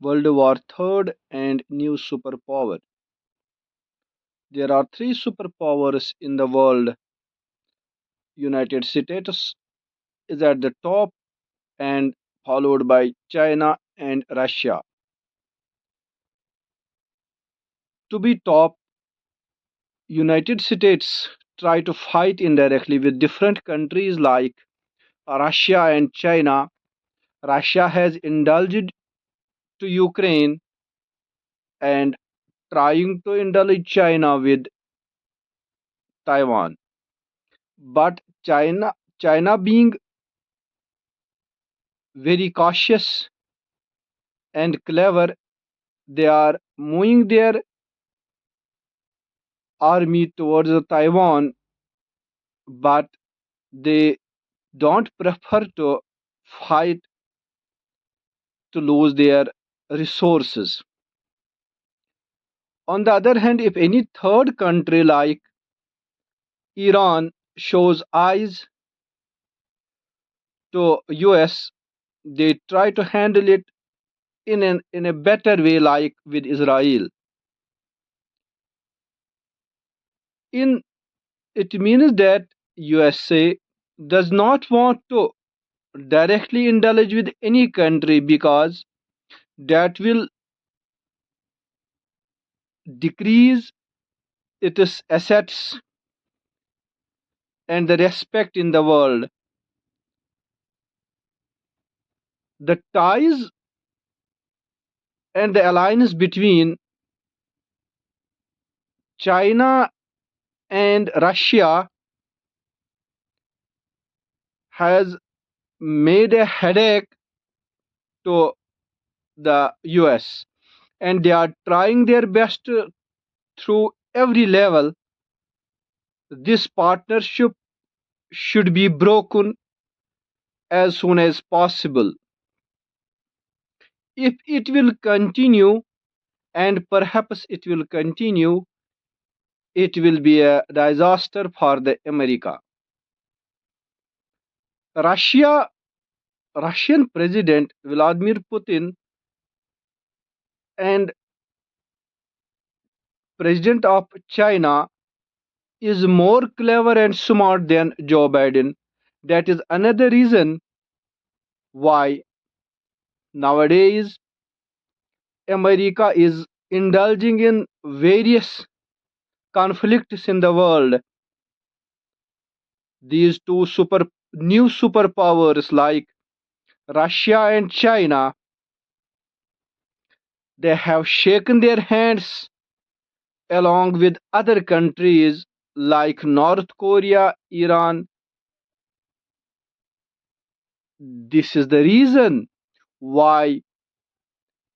World War III and new superpower. There are three superpowers in the world. United States is at the top and followed by China and Russia. To be top, United States try to fight indirectly with different countries like Russia and China. Russia has indulged to Ukraine and trying to indulge China with Taiwan. But China being very cautious and clever, they are moving their army towards Taiwan, but they don't prefer to fight to lose their resources. On the other hand, if any third country like Iran shows eyes to US, they try to handle it in a better way like with Israel. In it means that USA does not want to directly indulge with any country because that will decrease its assets and the respect in the world. The ties and the alliance between China and Russia has made a headache to the US, and they are trying their best through every level. This partnership should be broken as soon as possible. If it will continue, and perhaps it will continue, it will be a disaster for the America. Russia Russian President Vladimir Putin and President of China is more clever and smart than Joe Biden. That is another reason why nowadays America is indulging in various conflicts in the world. These new superpowers like Russia and China, they have shaken their hands along with other countries like North Korea, Iran. This is the reason why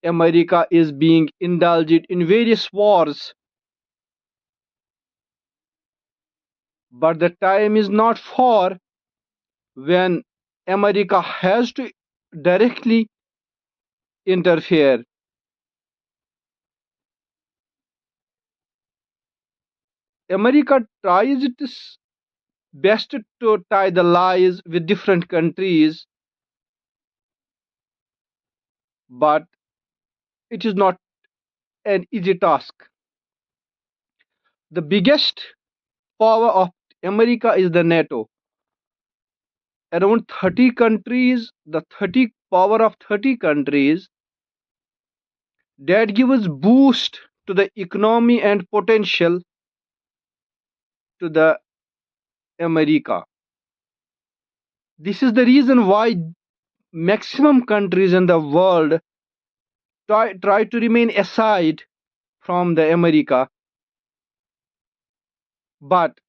America is being indulged in various wars. But the time is not far when America has to directly interfere. America tries its best to tie the lies with different countries, but it is not an easy task. The biggest power of America is the NATO. Around 30 countries, the 30 power of 30 countries that gives boost to the economy and potential to the America. This is the reason why maximum countries in the world try to remain aside from the America, but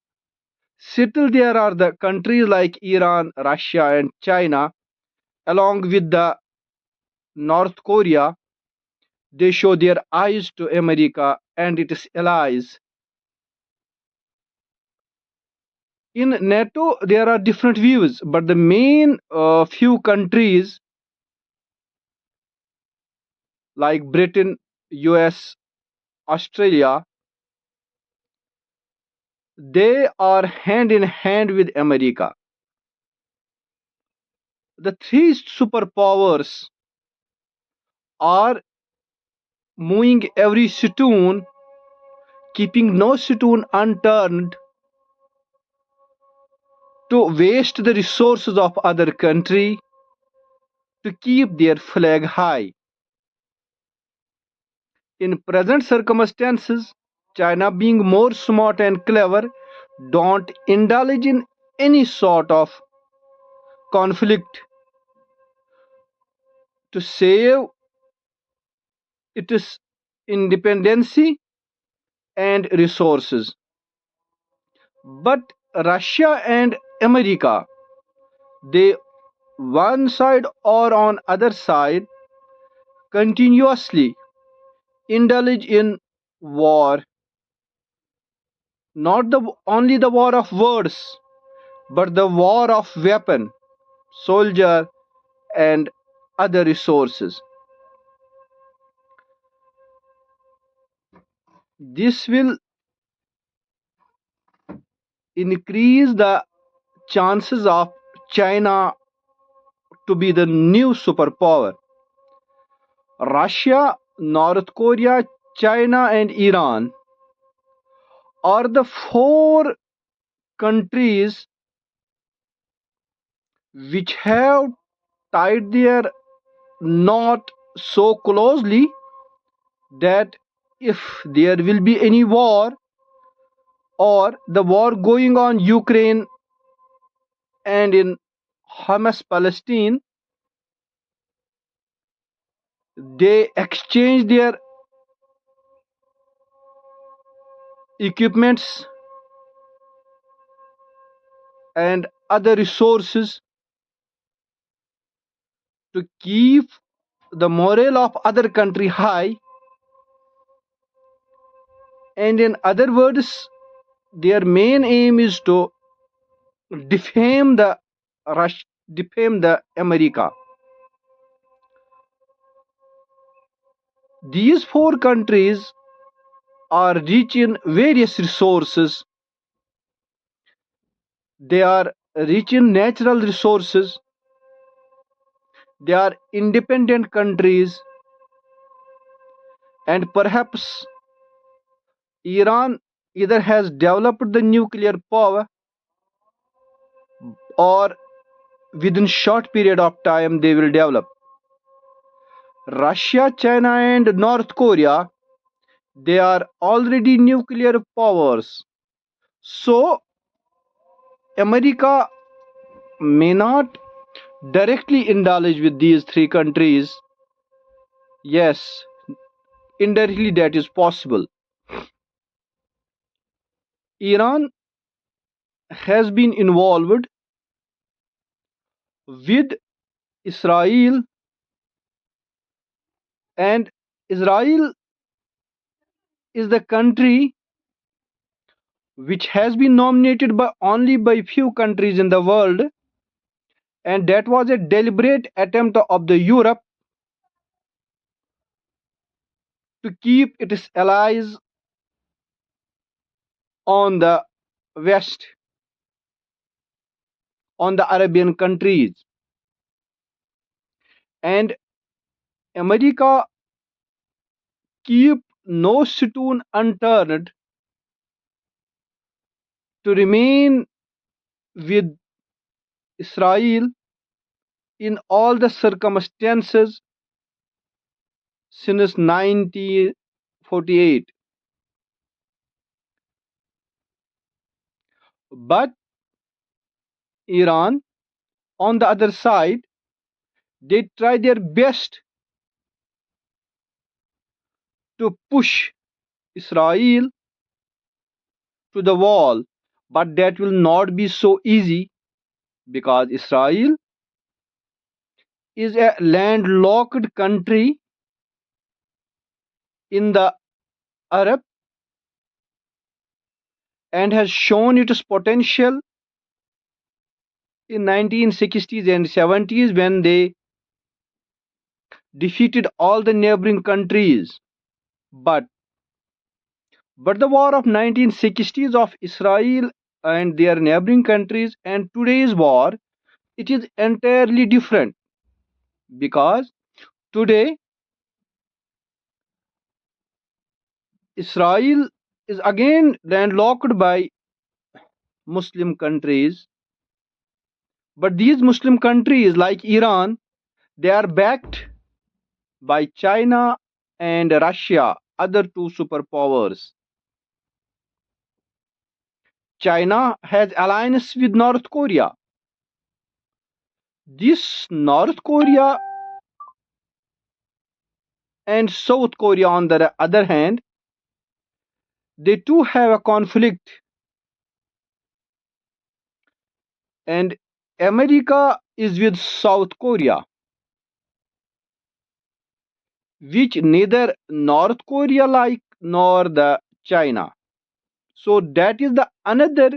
still there are the countries like Iran, Russia and China along with the North Korea. They show their eyes to America and its allies. In NATO, there are different views, but the main few countries like Britain, US, Australia, they are hand in hand with America. The three superpowers are moving every stone, keeping no stone unturned to waste the resources of other country to keep their flag high. In present circumstances, China being more smart and clever, don't indulge in any sort of conflict to save its independency and resources. But Russia and America, they one side or on other side continuously indulge in war, not the only the war of words, but the war of weapon, soldier, and other resources. This will increase the chances of China to be the new superpower. Russia, North Korea, China, and Iran are the four countries which have tied their knot so closely that if there will be any war or the war going on Ukraine and in Hamas Palestine, they exchange their equipments and other resources to keep the morale of other country high, and in other words their main aim is to defame the defame the America. These four countries are rich in various resources. They are rich in natural resources. They are independent countries, and perhaps Iran either has developed the nuclear power or within short period of time they will develop. Russia, China, and North Korea, they are already nuclear powers. So America may not directly indulge with these three countries. Yes, indirectly that is possible. Iran has been involved with Israel, and Israel is the country which has been nominated by only by few countries in the world, and that was a deliberate attempt of the Europe to keep its allies on the west, on the Arabian countries. And America keep no stone unturned to remain with Israel in all the circumstances since 1948. But Iran, on the other side, they try their best to push Israel to the wall, but that will not be so easy because Israel is a landlocked country in the Arab and has shown its potential in 1960s and 70s when they defeated all the neighboring countries. But the war of 1960s of Israel and their neighboring countries and today's war, it is entirely different because today Israel is again landlocked by Muslim countries, but these Muslim countries like Iran, they are backed by China and Russia, other two superpowers. China has alliance with North Korea. This North Korea and South Korea, on the other hand, they too have a conflict, and America is with South Korea, which neither North Korea like nor the China. So that is the another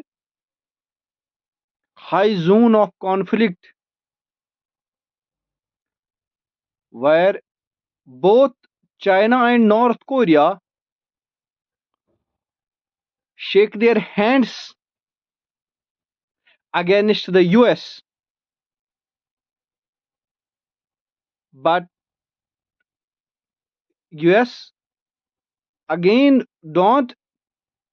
high zone of conflict where both China and North Korea shake their hands against the US, but US again don't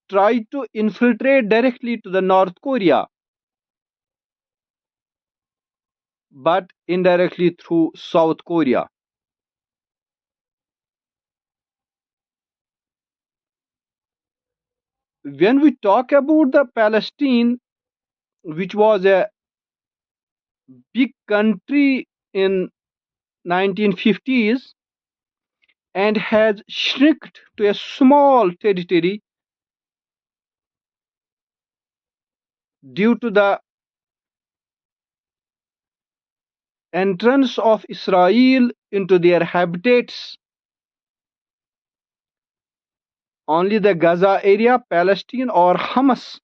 try to infiltrate directly to the North Korea, but indirectly through South Korea. When we talk about the Palestine, which was a big country in 1950s and has shrunk to a small territory due to the entrance of Israel into their habitats. Only the Gaza area, Palestine, or Hamas,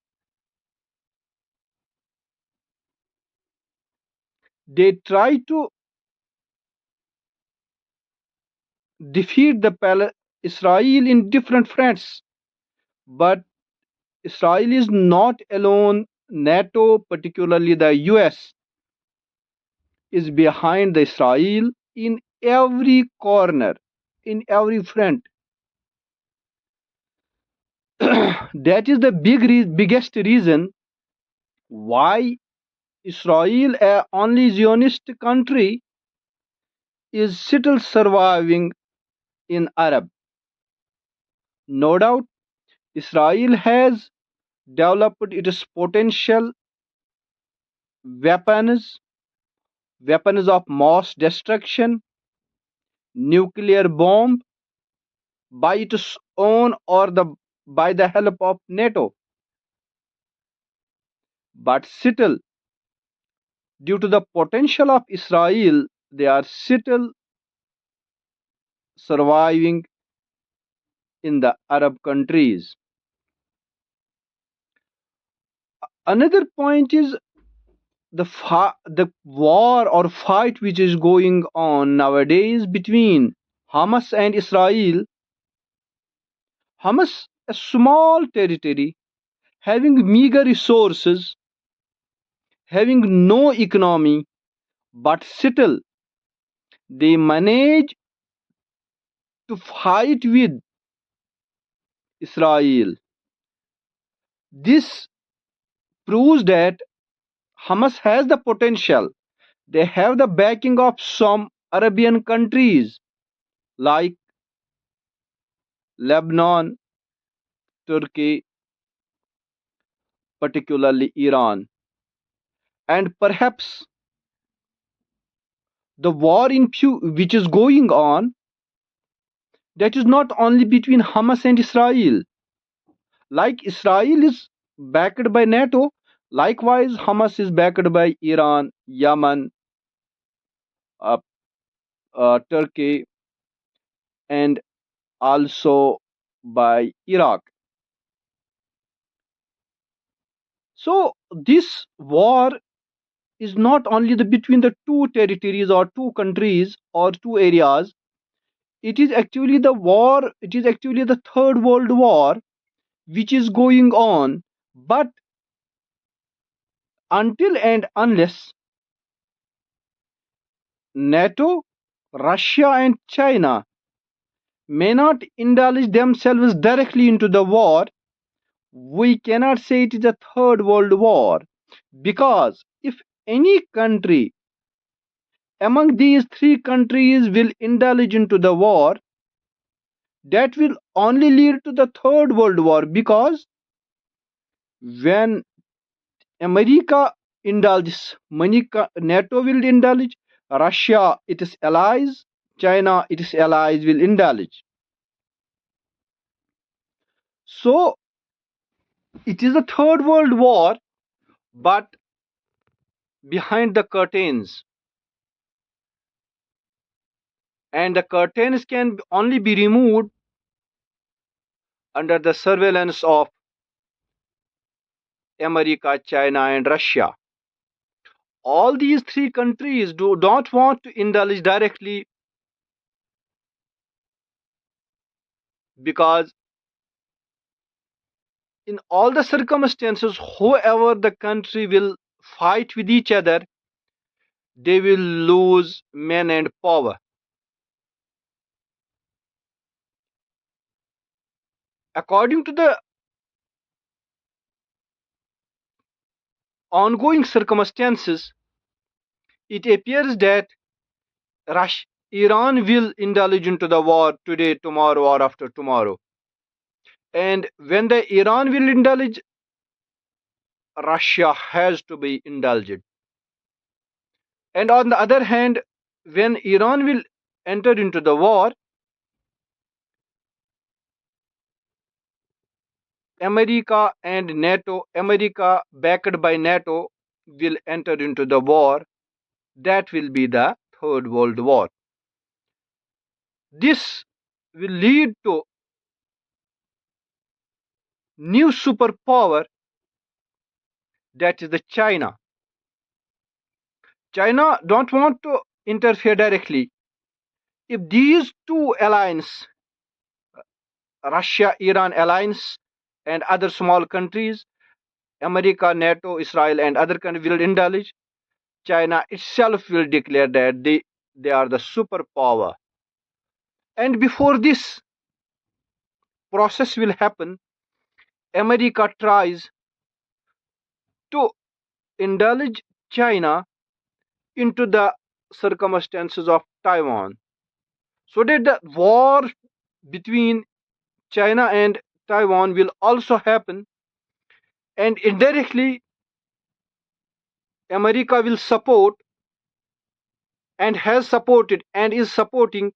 they try to defeat the Israel in different fronts. But Israel is not alone. NATO, particularly the US, is behind the Israel in every corner, in every front. That is the biggest reason why Israel, a only Zionist country, is still surviving in Arab. No doubt, Israel has developed its potential weapons, weapons of mass destruction, nuclear bomb by its own or by the help of NATO. But still, due to the potential of Israel, they are still surviving in the Arab countries. Another point is the war or fight which is going on nowadays between Hamas and Israel. Hamas, a small territory, having meager resources, having no economy, but still they manage to fight with Israel. This proves that Hamas has the potential. They have the backing of some Arabian countries like Lebanon, Turkey, particularly Iran. And perhaps the war which is going on, that is not only between Hamas and Israel. Like Israel is backed by NATO, likewise Hamas is backed by Iran, Yemen, uh, Turkey, and also by Iraq. So this war is not only between the two territories or two countries or two areas. It is actually the war. It is actually the third world war which is going on. But until and unless NATO, Russia, and China may not indulge themselves directly into the war, we cannot say it is a third world war, because if any country among these three countries will indulge into the war, that will only lead to the third world war, because when America indulges, NATO will indulge, Russia, its allies, China, its allies will indulge. So it is a third world war, but behind the curtains. And the curtains can only be removed under the surveillance of America, China, and Russia. All these three countries don't want to indulge directly, because in all the circumstances, whoever the country will fight with each other, they will lose men and power. According to the ongoing circumstances, it appears that Iran will indulge into the war today, tomorrow, or after tomorrow. And when the Iran will indulge, Russia has to be indulged. And on the other hand, when Iran will enter into the war, America and NATO, America backed by NATO, will enter into the war. That will be the Third World War. This will lead to new superpower, that is the China. China don't want to interfere directly. If these two alliances, Russia Iran alliance and other small countries, America, NATO, Israel, and other countries will indulge, China itself will declare that they are the superpower. And before this process will happen, America tries to indulge China into the circumstances of Taiwan, so that the war between China and Taiwan will also happen, and indirectly America will support, and has supported, and is supporting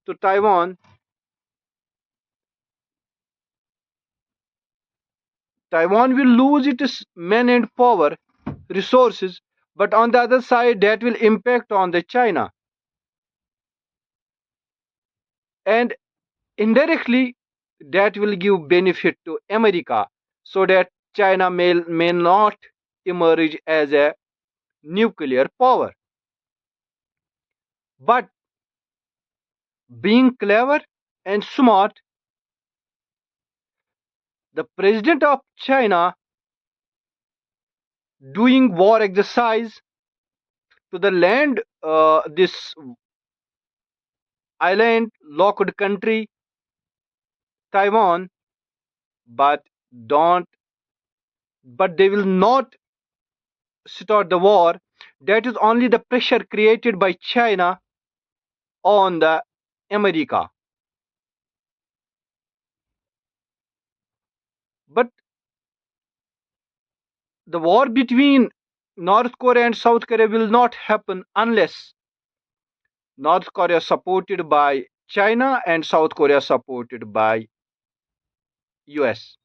to Taiwan. Taiwan will lose its men and power, resources, but on the other side, that will impact on the China. And indirectly, that will give benefit to America, so that China may not emerge as a nuclear power. But being clever and smart, the president of China doing war exercise to the land, this island locked country, Taiwan, but don't, but they will not start the war. That is only the pressure created by China on the America. But the war between North Korea and South Korea will not happen unless North Korea supported by China and South Korea supported by US.